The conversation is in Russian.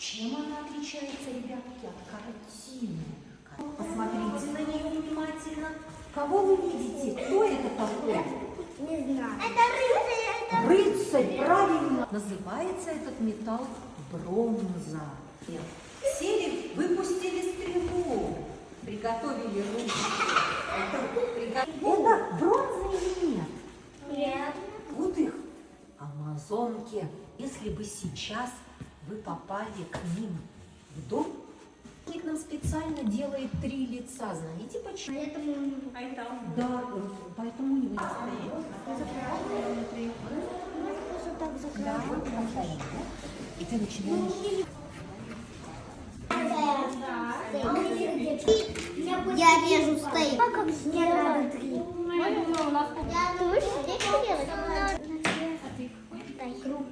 Чем она отличается, ребятки, от картины? Посмотрите на нее внимательно. Кого вы видите? Кто это такой? Не знаю. Это рыцарь. Рыцарь, правильно. Называется этот металл бронза. Сели, выпустили стрелу, приготовили руки. Это бронза или нет? Нет. Вот их амазонки. Если бы сейчас вы попали к ним в дом, к нам специально делает 3 лица. Знаете почему? Да, поэтому не стоит. Да, вот такая. И ты начинаешь. Я вижу стоит. Как мне надо 3. Ты будешь здесь делать? Круг.